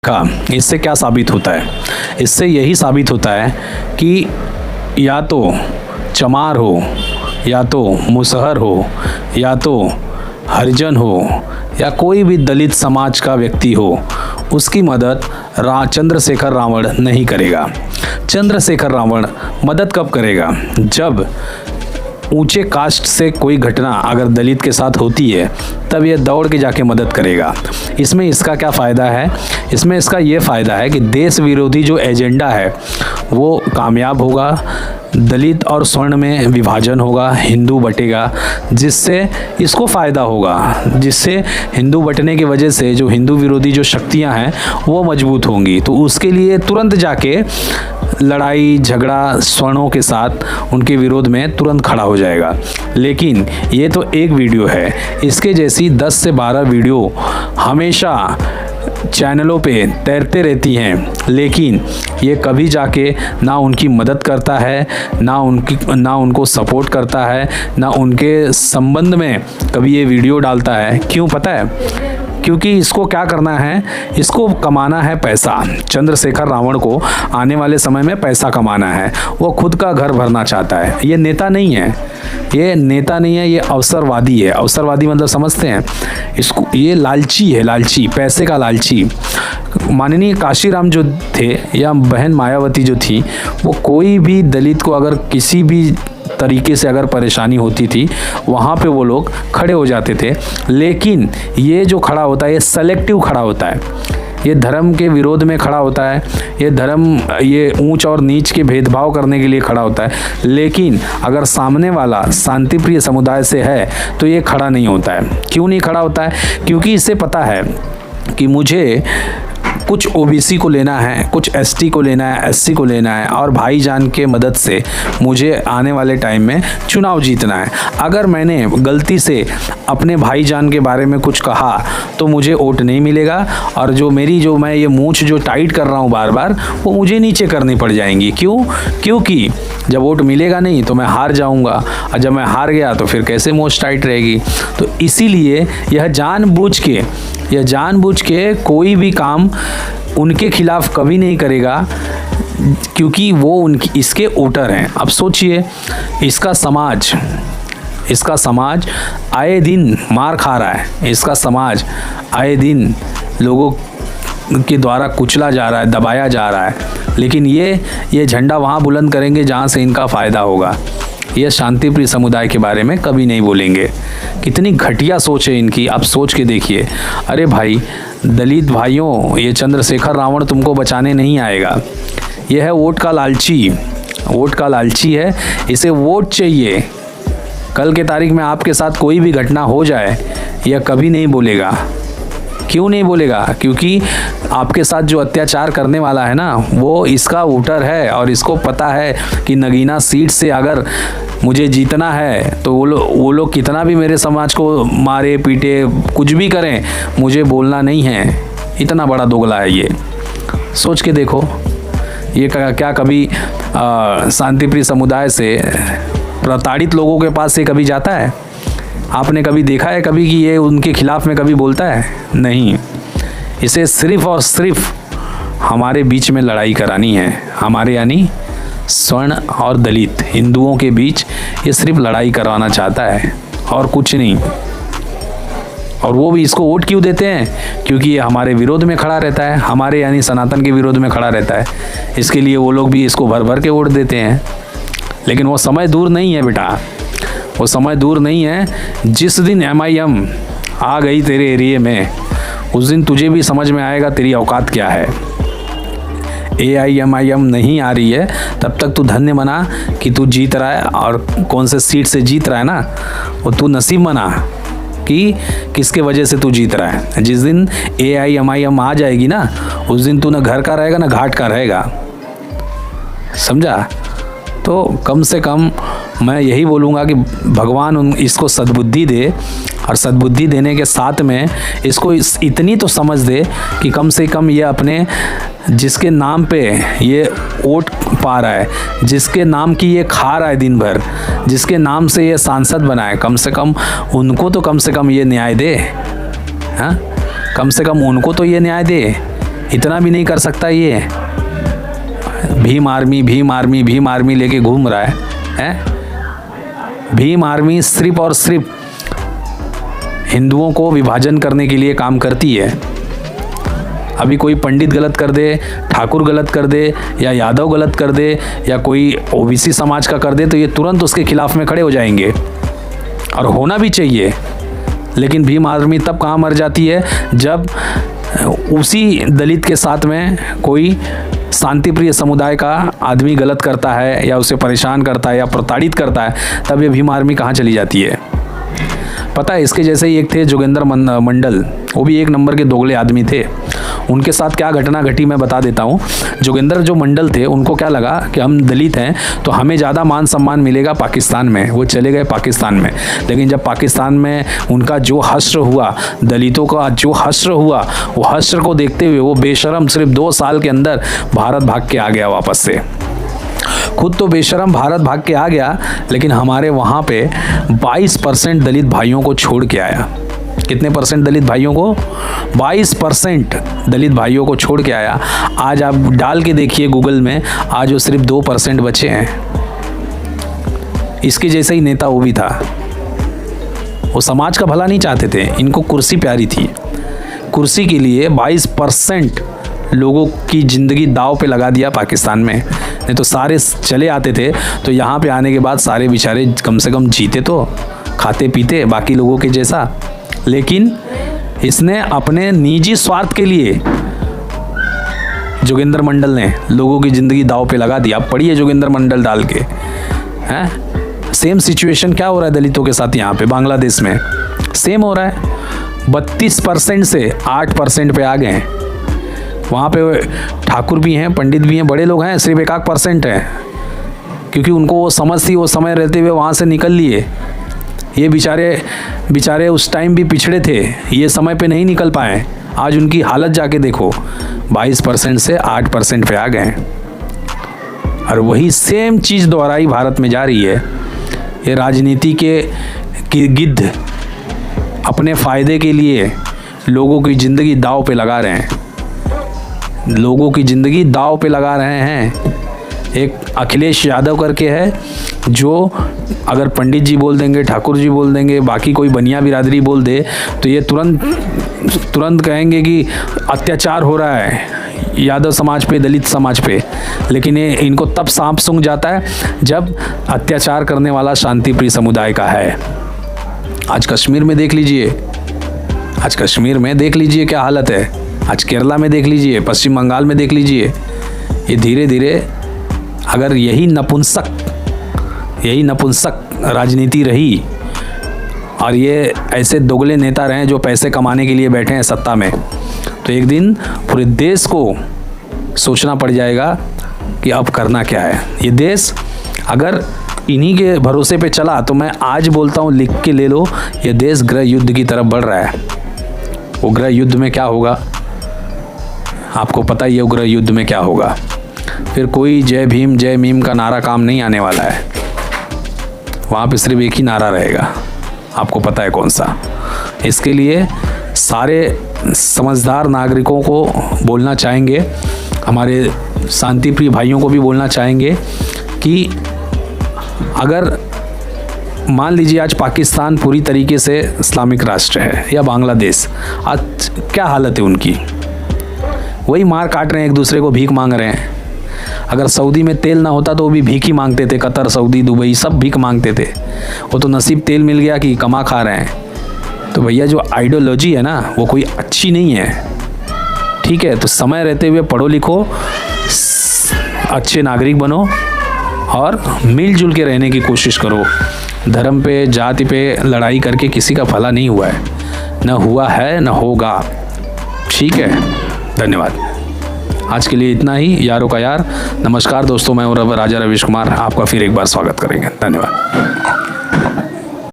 का इससे क्या साबित होता है? इससे यही साबित होता है कि या तो चमार हो, या तो मुसहर हो, या तो हरिजन हो, या कोई भी दलित समाज का व्यक्ति हो, उसकी मदद चंद्रशेखर रावण नहीं करेगा। चंद्रशेखर रावण मदद कब करेगा? जब ऊंचे कास्ट से कोई घटना अगर दलित के साथ होती है तब ये दौड़ के जाके मदद करेगा। इसमें इसका क्या फ़ायदा है? इसमें इसका ये फ़ायदा है कि देश विरोधी जो एजेंडा है वो कामयाब होगा, दलित और स्वर्ण में विभाजन होगा, हिंदू बटेगा, जिससे इसको फ़ायदा होगा, जिससे हिंदू बटने की वजह से जो हिंदू विरोधी जो शक्तियां हैं वो मजबूत होंगी। तो उसके लिए तुरंत जाके लड़ाई झगड़ा स्वर्णों के साथ उनके विरोध में तुरंत खड़ा हो जाएगा। लेकिन ये तो एक वीडियो है, इसके जैसी 10 से 12 वीडियो हमेशा चैनलों पे तैरते रहती हैं, लेकिन ये कभी जाके ना उनकी मदद करता है, ना उनको सपोर्ट करता है, ना उनके संबंध में कभी ये वीडियो डालता है। क्यों पता है? क्योंकि इसको क्या करना है, इसको कमाना है पैसा। चंद्रशेखर रावण को आने वाले समय में पैसा कमाना है, वो खुद का घर भरना चाहता है। ये नेता नहीं है, ये नेता नहीं है, ये अवसरवादी है। अवसरवादी मतलब समझते हैं इसको? ये लालची है, लालची, पैसे का लालची। माननीय काशीराम जो थे या बहन मायावती जो थी, वो कोई भी दलित को अगर किसी भी तरीके से अगर परेशानी होती थी वहाँ पे वो लोग खड़े हो जाते थे। लेकिन ये जो खड़ा होता है ये सेलेक्टिव खड़ा होता है, ये धर्म के विरोध में खड़ा होता है, ये ऊंच और नीच के भेदभाव करने के लिए खड़ा होता है। लेकिन अगर सामने वाला शांतिप्रिय समुदाय से है तो ये खड़ा नहीं होता है। क्यों नहीं खड़ा होता है? क्योंकि इसे पता है कि मुझे कुछ ओबीसी को लेना है, कुछ एसटी को लेना है, एससी को लेना है, और भाईजान के मदद से मुझे आने वाले टाइम में चुनाव जीतना है। अगर मैंने गलती से अपने भाईजान के बारे में कुछ कहा तो मुझे वोट नहीं मिलेगा, और जो मैं ये मूंछ जो टाइट कर रहा हूँ बार बार, वो मुझे नीचे करनी पड़ जाएंगी। क्यों? क्योंकि जब वोट मिलेगा नहीं तो मैं हार जाऊँगा, और जब मैं हार गया तो फिर कैसे मूंछ टाइट रहेगी। तो इसीलिए यह जानबूझ के कोई भी काम उनके खिलाफ कभी नहीं करेगा, क्योंकि वो इसके वोटर हैं। अब सोचिए, इसका समाज आए दिन मार खा रहा है, इसका समाज आए दिन लोगों के द्वारा कुचला जा रहा है, दबाया जा रहा है, लेकिन ये झंडा वहाँ बुलंद करेंगे जहाँ से इनका फ़ायदा होगा। ये शांतिप्रिय समुदाय के बारे में कभी नहीं बोलेंगे। कितनी घटिया सोच है इनकी, आप सोच के देखिए। अरे भाई, दलित भाइयों, ये चंद्रशेखर रावण तुमको बचाने नहीं आएगा। यह है वोट का लालची है, इसे वोट चाहिए। कल के तारीख में आपके साथ कोई भी घटना हो जाए, यह कभी नहीं बोलेगा। क्यों नहीं बोलेगा? क्योंकि आपके साथ जो अत्याचार करने वाला है ना, वो इसका वोटर है, और इसको पता है कि नगीना सीट से अगर मुझे जीतना है तो वो लोग कितना भी मेरे समाज को मारे पीटे कुछ भी करें, मुझे बोलना नहीं है। इतना बड़ा दोगला है ये। सोच के देखो, ये क्या कभी शांतिप्रिय समुदाय से प्रताड़ित लोगों के पास से कभी जाता है? आपने कभी देखा है कभी कि ये उनके खिलाफ में कभी बोलता है? नहीं। इसे सिर्फ और सिर्फ हमारे बीच में लड़ाई करानी है, हमारे यानी स्वर्ण और दलित हिंदुओं के बीच ये सिर्फ लड़ाई करवाना चाहता है और कुछ नहीं। और वो भी इसको वोट क्यों देते हैं? क्योंकि ये हमारे विरोध में खड़ा रहता है, हमारे यानी सनातन के विरोध में खड़ा रहता है। इसके लिए वो लोग भी इसको भर भर के वोट देते हैं। लेकिन वो समय दूर नहीं है बेटा, वो समय दूर नहीं है। जिस दिन MIM आ गई तेरे एरिए में, उस दिन तुझे भी समझ में आएगा तेरी औकात क्या है। AIMIM नहीं आ रही है तब तक तू धन्य मना कि तू जीत रहा है, और कौन से सीट से जीत रहा है ना, वो तू नसीब मना कि किसके वजह से तू जीत रहा है। जिस दिन AIMIM आ जाएगी ना, उस दिन तू ना घर का रहेगा ना घाट का रहेगा, समझा? तो कम से कम मैं यही बोलूँगा कि भगवान इसको सद्बुद्धि दे, और सद्बुद्धि देने के साथ में इसको इतनी तो समझ दे कि कम से कम ये अपने जिसके नाम पे ये वोट पा रहा है, जिसके नाम की ये खा रहा है दिन भर, जिसके नाम से ये सांसद बना है, कम से कम उनको तो कम से कम ये न्याय दे। हाँ, कम से कम उनको तो ये न्याय दे इतना भी नहीं कर सकता ये? भीम आर्मी लेके घूम रहा है। भीम आर्मी सिर्फ और सिर्फ हिंदुओं को विभाजन करने के लिए काम करती है। अभी कोई पंडित गलत कर दे, ठाकुर गलत कर दे, या यादव गलत कर दे, या कोई ओबीसी समाज का कर दे, तो ये तुरंत उसके खिलाफ में खड़े हो जाएंगे, और होना भी चाहिए। लेकिन भीम आर्मी तब कहाँ मर जाती है जब उसी दलित के साथ में कोई शांतिप्रिय समुदाय का आदमी गलत करता है, या उसे परेशान करता है, या प्रताड़ित करता है, तब ये भीम आर्मी कहाँ चली जाती है। पता है, इसके जैसे ही एक थे जोगेंद्र मंडल, वो भी एक नंबर के दोगले आदमी थे। उनके साथ क्या घटना घटी मैं बता देता हूँ। जोगेंद्र जो मंडल थे, उनको क्या लगा कि हम दलित हैं तो हमें ज़्यादा मान सम्मान मिलेगा पाकिस्तान में। वो चले गए पाकिस्तान में, लेकिन जब पाकिस्तान में उनका जो हश्र हुआ, दलितों का जो हश्र हुआ, वो हश्र को देखते हुए वो बेशरम सिर्फ 2 साल के अंदर भारत भाग के आ गया वापस से। खुद तो बेशरम भारत भाग के आ गया, लेकिन हमारे वहाँ पे 22% दलित भाइयों को छोड़ के आया। कितने परसेंट दलित भाइयों को? 22% दलित भाइयों को छोड़ के आया। आज आप डाल के देखिए गूगल में, आज वो सिर्फ 2% बचे हैं। इसके जैसा ही नेता वो भी था। वो समाज का भला नहीं चाहते थे, इनको कुर्सी प्यारी थी। कुर्सी के लिए 22% लोगों की ज़िंदगी दाव पे लगा दिया पाकिस्तान में। नहीं तो सारे चले आते थे, तो यहाँ पे आने के बाद सारे बेचारे कम से कम जीते तो, खाते पीते बाकी लोगों के जैसा। लेकिन इसने अपने निजी स्वार्थ के लिए, जोगेंद्र मंडल ने लोगों की ज़िंदगी दाव पे लगा दी। अब पढ़िए जोगेंद्र मंडल डाल के, हैं। सेम सिचुएशन क्या हो रहा है दलितों के साथ यहाँ पे बांग्लादेश में, सेम हो रहा है। 32% से 8% पे आ गए हैं। वहाँ पे ठाकुर भी हैं, पंडित भी हैं, बड़े लोग हैं, सिर्फ 1% हैं, क्योंकि उनको वो समझ थी, वो समय रहते हुए वहाँ से निकल लिए। ये बेचारे उस टाइम भी पिछड़े थे, ये समय पे नहीं निकल पाए। आज उनकी हालत जाके देखो, 22% से 8% पे आ गए। और वही सेम चीज़ दोहराई भारत में जा रही है। ये राजनीति के गिद्ध अपने फ़ायदे के लिए लोगों की ज़िंदगी दांव पे लगा रहे हैं, लोगों की ज़िंदगी दांव पे लगा रहे हैं। एक अखिलेश यादव करके है, जो अगर पंडित जी बोल देंगे, ठाकुर जी बोल देंगे, बाकी कोई बनिया बिरादरी बोल दे, तो ये तुरंत कहेंगे कि अत्याचार हो रहा है यादव समाज पे, दलित समाज पे। लेकिन ये इनको तब सांप सूंघ जाता है जब अत्याचार करने वाला शांतिप्रिय समुदाय का है। आज कश्मीर में देख लीजिए, क्या हालत है। आज केरला में देख लीजिए, पश्चिम बंगाल में देख लीजिए। ये धीरे धीरे अगर यही नपुंसक राजनीति रही, और ये ऐसे दोगले नेता रहे जो पैसे कमाने के लिए बैठे हैं सत्ता में, तो एक दिन पूरे देश को सोचना पड़ जाएगा कि अब करना क्या है। ये देश अगर इन्हीं के भरोसे पे चला, तो मैं आज बोलता हूँ, लिख के ले लो, ये देश गृह युद्ध की तरफ बढ़ रहा है। वो गृह युद्ध में क्या होगा आपको पता ही है। वो गृह युद्ध में क्या होगा, फिर कोई जय भीम का नारा काम नहीं आने वाला है। वहाँ पे सिर्फ एक ही नारा रहेगा, आपको पता है कौन सा। इसके लिए सारे समझदार नागरिकों को बोलना चाहेंगे, हमारे शांतिप्रिय भाइयों को भी बोलना चाहेंगे कि अगर मान लीजिए आज पाकिस्तान पूरी तरीके से इस्लामिक राष्ट्र है, या बांग्लादेश, आज क्या हालत है उनकी। वही मार काट रहे हैं, एक दूसरे को भीख मांग रहे हैं। अगर सऊदी में तेल ना होता तो वो भी भीख ही मांगते थे। कतर, सऊदी, दुबई सब भीख मांगते थे। वो तो नसीब तेल मिल गया कि कमा खा रहे हैं। तो भैया जो आइडियोलॉजी है ना, वो कोई अच्छी नहीं है, ठीक है। तो समय रहते हुए पढ़ो लिखो, अच्छे नागरिक बनो, और मिलजुल के रहने की कोशिश करो। धर्म पे, जाति पे लड़ाई करके किसी का भला नहीं हुआ है, न हुआ है न होगा, ठीक है। धन्यवाद। आज के लिए इतना ही, यारों का यार। नमस्कार दोस्तों, मैं राजा रविश कुमार आपका फिर एक बार स्वागत करेंगे। धन्यवाद।